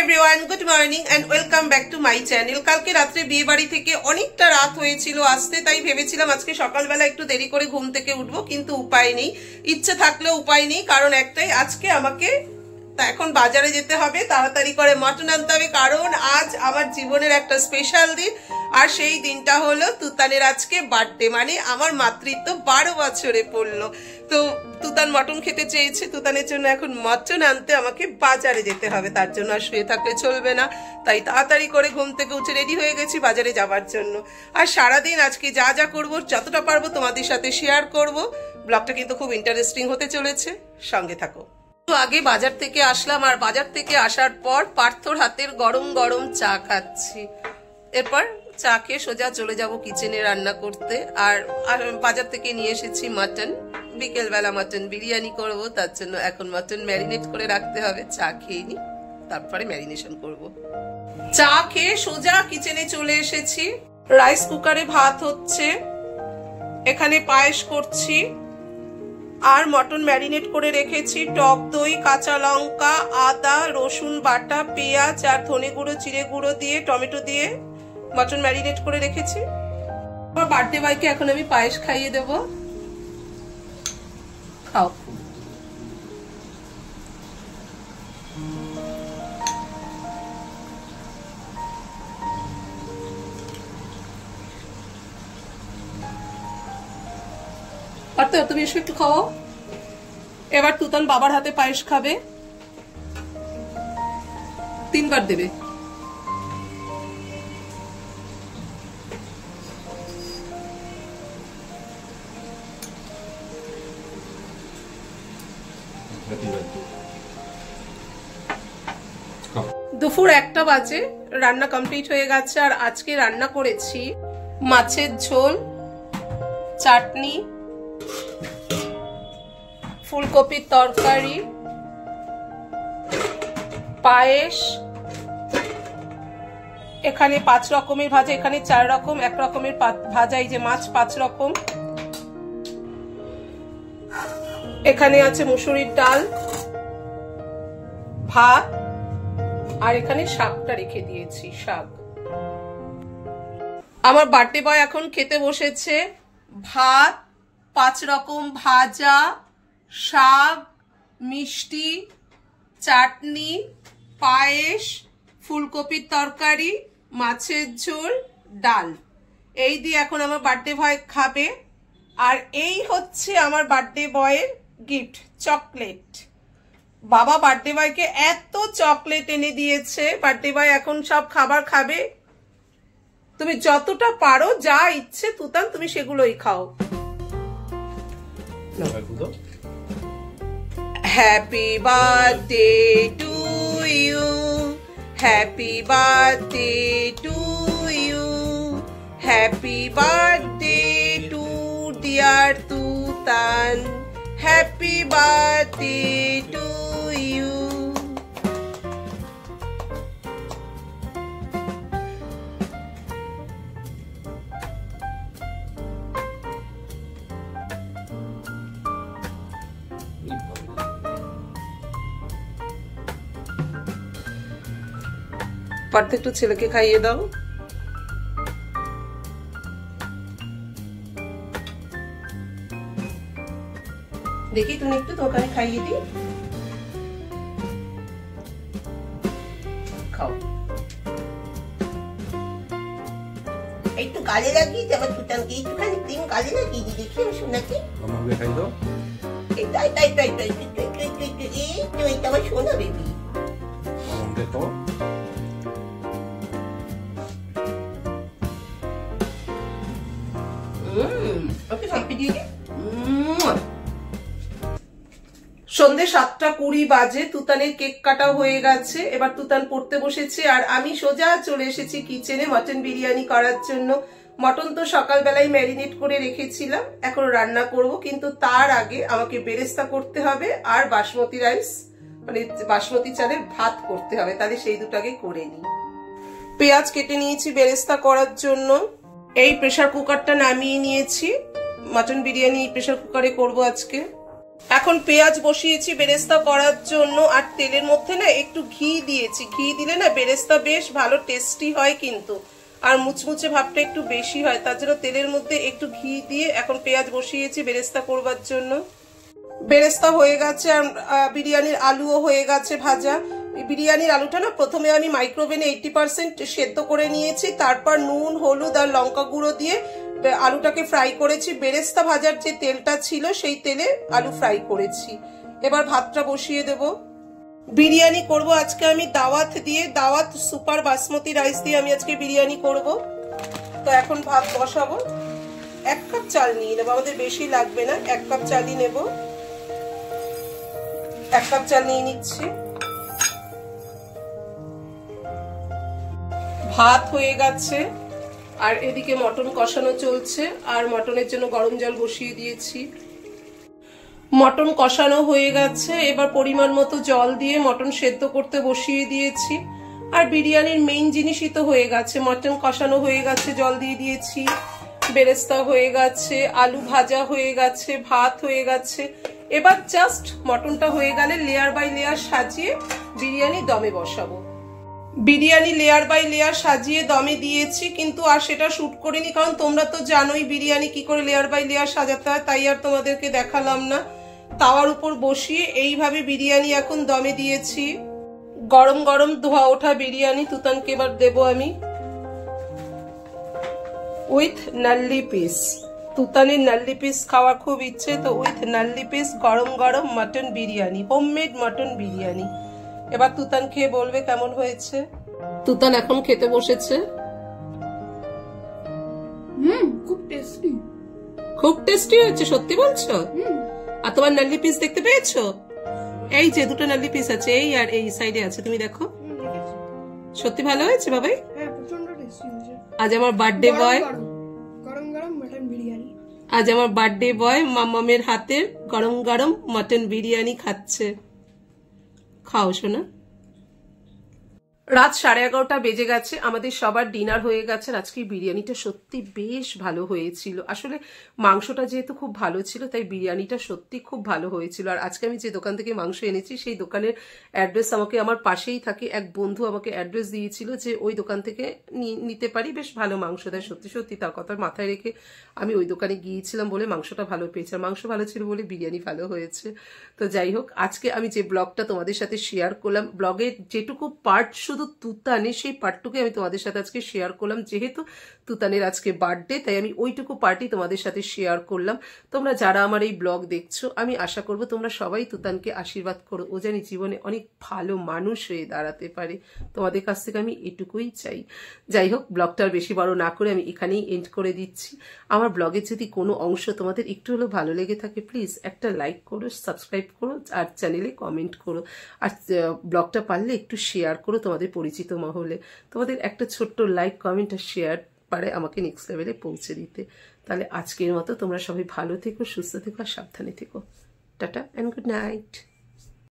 Everyone, good morning and welcome back to my channel. কালকে রাত্রে বিয়ে বাড়ি থেকে অনেকটা রাত হয়েছিল আসতে, তাই ভেবেছিলাম আজকে সকালবেলা একটু দেরি করে ঘুম থেকে উঠবো, কিন্তু উপায় নেই। ইচ্ছে থাকলেও উপায় নেই, কারণ একটাই, আজকে আমাকে এখন বাজারে যেতে হবে, তাড়াতাড়ি করে মটন আনতে হবে, কারণ আজ আমার জীবনের একটা স্পেশাল দিন। আর সেই দিনটা হলো তুতানের আজকে বার্থডে, মানে আমার মাতৃত্ব 12 বছরে পড়লো। তো তুতান মটন খেতে চেয়েছে, তুতানের জন্য এখন মটন আনতে আমাকে বাজারে যেতে হবে। তার জন্য আর শুয়ে থাকলে চলবে না, তাই তাড়াতাড়ি করে ঘুম থেকে উঠে রেডি হয়ে গেছি বাজারে যাওয়ার জন্য। আর সারাদিন আজকে যা যা করবো, যতটা পারবো তোমাদের সাথে শেয়ার করব। ব্লগটা কিন্তু খুব ইন্টারেস্টিং হতে চলেছে, সঙ্গে থাকো। আগে বাজার থেকে আসলাম, আর বাজার থেকে আসার পর পার্থর হাতের গরম গরম চা খাচ্ছি। এরপর চা খেয়ে সোজা চলে যাব কিচেনে রান্না করতে। আর বাজার থেকে নিয়ে এসেছি মাটন, বিকেলবেলা মাটন বিরিয়ানি করব, তার জন্য এখন মাটন ম্যারিনেট করে রাখতে হবে। চা খেয়ে নি, তারপরে ম্যারিনেশন করব। চা খেয়ে সোজা কিচেনে চলে এসেছি। রাইস কুকারে ভাত হচ্ছে, এখানে পায়েস করছি, আর মটন ম্যারিনেট করে রেখেছি। টক দই, কাঁচা লঙ্কা, আদা, রসুন বাটা, পেঁয়াজ আর ধনে গুঁড়ো, জিরে গুঁড়ো দিয়ে, টমেটো দিয়ে মটন ম্যারিনেট করে রেখেছি। আমার বার্থডে বয়কে এখন আমি পায়েস খাইয়ে দেব। খাও। তুমি এসে একটু খাও। এবার তুতান বাবার হাতে পায়েস খাবে, 3 বার দেবে। দুপুর 1টা বাজে, রান্না কমপ্লিট হয়ে গেছে। আর আজকে রান্না করেছি মাছের ঝোল, চাটনি, ফুলকপির তরকারি, পায়েস, এখানে 5 রকমের ভাজা, এখানে 4 রকম, 1 রকমের ভাজা, এই যে মাছ 5 রকম, এখানে আছে মুসুরির ডাল, ভাত, আর এখানে শাকটা রেখে দিয়েছি, শাক। আমার বার্থডে বয় এখন খেতে বসেছে। ভাত, 5 রকম ভাজা, শাক, মিষ্টি, চাটনি, পায়েস, ফুলকপির তরকারি, মাছের ঝোল, ডাল, এই দিয়ে এখন আমার বার্থডে বয় খাবে। আর এই হচ্ছে আমার বার্থডে বয়ের গিফট, চকলেট। বাবা বার্থডে বয়কে এত চকলেট এনে দিয়েছে, বার্থডে বয় এখন সব খাবার খাবে। তুমি যতটা পারো, যা ইচ্ছে তুতান, তুমি সেগুলোই খাও। Happy birthday to you, happy birthday to you, happy birthday to dear Tutan, happy birthday to you. Partha, একটু ছেলেকে খাইয়ে দাও। দেখি তুমি একটু তোকে খাইয়ে দিই, খাও। একটু গালে লাগিয়ে আবার তুতানকে একটুখানি ক্রিম গালে লাগিয়ে দিই, দেখি আমি শোনাকে খাই দাও। তাই তাই তাই তাই এই তো, এটা আমার শোনা বেবি। সন্ধ্যে 7:20 বাজে, তুতানের কেক কাটা হয়ে গেছে। এবার তুতান পড়তে বসেছে, আর আমি সোজা চলে এসেছি কিচেনে মটন বিরিয়ানি করার জন্য। মটন তো সকালবেলায় ম্যারিনেট করে রেখেছিলাম, এখন রান্না করব, কিন্তু তার আগে আমাকে বেরেস্তা করতে হবে আর বাসমতি রাইস, মানে বাসমতি চালের ভাত করতে হবে। তাহলে সেই দুটাকে করে নিই। পেঁয়াজ কেটে নিয়েছি বেরেস্তা করার জন্য। এই প্রেসার কুকারটা নামিয়ে নিয়েছি, মটন বিরিয়ানি প্রেসার কুকারে করব আজকে। এখন পেঁয়াজ বসিয়েছি বেরেস্তা করার জন্য, আর তেলের মধ্যে না একটু ঘি দিয়েছি। ঘি দিলে না বেরেস্তা বেশ ভালো টেস্টি হয় কিন্তু, আর মুচমুচে ভাবটা একটু বেশি হয়, তার জন্য তেলের মধ্যে একটু ঘি দিয়ে এখন পেঁয়াজ বসিয়েছি বেরেস্তা করবার জন্য। বেরেস্তা হয়ে গেছে আর বিরিয়ানির আলুও হয়ে গেছে ভাজা। বিরিয়ানির আলুটা না প্রথমে আমি মাইক্রোওভেনে 80% সেদ্ধ করে নিয়েছি, তারপর নুন হলুদ আর লঙ্কা গুঁড়ো দিয়ে আলুটাকে ফ্রাই করেছি। বেরেস্তা ভাজার যে তেলটা ছিল সেই তেলে আলু ফ্রাই করেছি। এবার ভাতটা বসিয়ে দেব। বিরিয়ানি করব আজকে আমি দাওয়াত দিয়ে, দাওয়াত সুপার বাসমতি রাইস দিয়ে আমি আজকে বিরিয়ানি করব। তো এখন ভাত বসাবো। 1 কাপ চাল নিয়ে নেবো, আমাদের বেশি লাগবে না, 1 কাপ চালই নেব। 1 কাপ চাল নিয়ে নিচ্ছি। ভাত হয়ে গেছে আর এদিকে মটন কষানো চলছে, আর মটনের জন্য গরম জল বসিয়ে দিয়েছি। মটন কষানো হয়ে গেছে, এবার পরিমাণ মতো জল দিয়ে মটন সেদ্ধ করতে বসিয়ে দিয়েছি। আর বিরিয়ানির মেইন জিনিসই তো হয়ে গেছে, মটন কষানো হয়ে গেছে, জল দিয়ে দিয়েছি, বেরেস্তা হয়ে গেছে, আলু ভাজা হয়ে গেছে, ভাত হয়ে গেছে। এবার জাস্ট মটনটা হয়ে গেলে লেয়ার বাই লেয়ার সাজিয়ে বিরিয়ানি দমে বসাবো। বিরিয়ানি লেয়ার বাই লেয়ার সাজিয়ে দমে দিয়েছি, কিন্তু আর সেটা শুট করিনি, কারণ তোমরা তো জানোই বিরিয়ানি কি করে লেয়ার বাই লেয়ার সাজাতে হয়, তাই আর তোমাদেরকে দেখালাম না। তাওয়ার উপর বসিয়ে এইভাবে বিরিয়ানি এখন দমে দিয়েছি। গরম গরম ধোয়া ওঠা বিরিয়ানি তুতানকে এবার দেবো আমি, উইথ নাল্লি পিস। তুতানের নাল্লি পিস খাওয়ার খুব ইচ্ছে, তো উইথ নাল্লি পিস গরম গরম mutton biryani, homemade mutton biryani. এবার তুতান খেয়ে বলবে কেমন হয়েছে। তুতান এখন খেতে বসেছে। খুব টেস্টি। খুব টেস্টি হয়েছে, সত্যি বলছো? আর তোমার নাল্লি পিস দেখতে পেয়েছো? এই যে দুটো নাল্লি পিস আছে, এই আর এই সাইডে আছে, তুমি দেখো। সত্যি ভালো হয়েছে বাবাই? হ্যাঁ, প্রচন্ড টেস্টি হয়েছে। আজ আমার বার্থডে বয়, গরম গরম মটন বিরিয়ানি। আজ আমার বার্থডে বয় মাম্মামের হাতের গরম গরম মটন বিরিয়ানি খাচ্ছে। খাও শোনা। রাত 11:30 বেজে গেছে, আমাদের সবার ডিনার হয়ে গেছে। আজকে বিরিয়ানিটা সত্যি বেশ ভালো হয়েছিল। আসলে মাংসটা যেহেতু খুব ভালো ছিল, তাই বিরিয়ানিটা সত্যি খুব ভালো হয়েছিল। আর আজকে আমি যে দোকান থেকে মাংস এনেছি সেই দোকানের অ্যাড্রেস আমাকে, আমার পাশেই থাকে এক বন্ধু আমাকে অ্যাড্রেস দিয়েছিল যে ওই দোকান থেকে নিতে পারি, বেশ ভালো মাংস দেয়। সত্যি সত্যি তার কথা মাথায় রেখে আমি ওই দোকানে গিয়েছিলাম বলে মাংসটা ভালো পেয়েছি, আর মাংস ভালো ছিল বলে বিরিয়ানি ভালো হয়েছে। তো যাই হোক, আজকে আমি যে ব্লগটা তোমাদের সাথে শেয়ার করলাম, ব্লগের যেটুকু পার্ট শুধু তুতানের, সেই পার্টটুকু আমি তোমাদের সাথে আজকে শেয়ার করলাম। যেহেতু তুতানের আজকে বার্থডে, তাই আমি ওইটুকু পার্টি তোমাদের সাথে শেয়ার করলাম। তোমরা যারা আমার এই ব্লগ দেখছো, আমি আশা করব তোমরা সবাই তুতানকে আশীর্বাদ করো, ও জানি জীবনে অনেক ভালো মানুষ হয়ে দাঁড়াতে পারে। তোমাদের কাছ থেকে আমি এটুকুই চাই। যাই হোক, ব্লগটার বেশি বড় না করে আমি এখানেই এন্ড করে দিচ্ছি। আমার ব্লগের যদি কোনো অংশ তোমাদের একটু হলেও ভালো লেগে থাকে, প্লিজ একটা লাইক করো, সাবস্ক্রাইব করো, আর চ্যানেলে কমেন্ট করো, আর ব্লগটা পারলে একটু শেয়ার করো তোমাদের পরিচিত মহলে। তোমাদের একটা ছোট্ট লাইক, কমেন্ট আর শেয়ার পারে আমাকে নেক্সট লেভেলে পৌঁছে দিতে। তাহলে আজকের মতো তোমরা সবাই ভালো থেকো, সুস্থ থেকো আর সাবধানে থেকো। Tata and good night.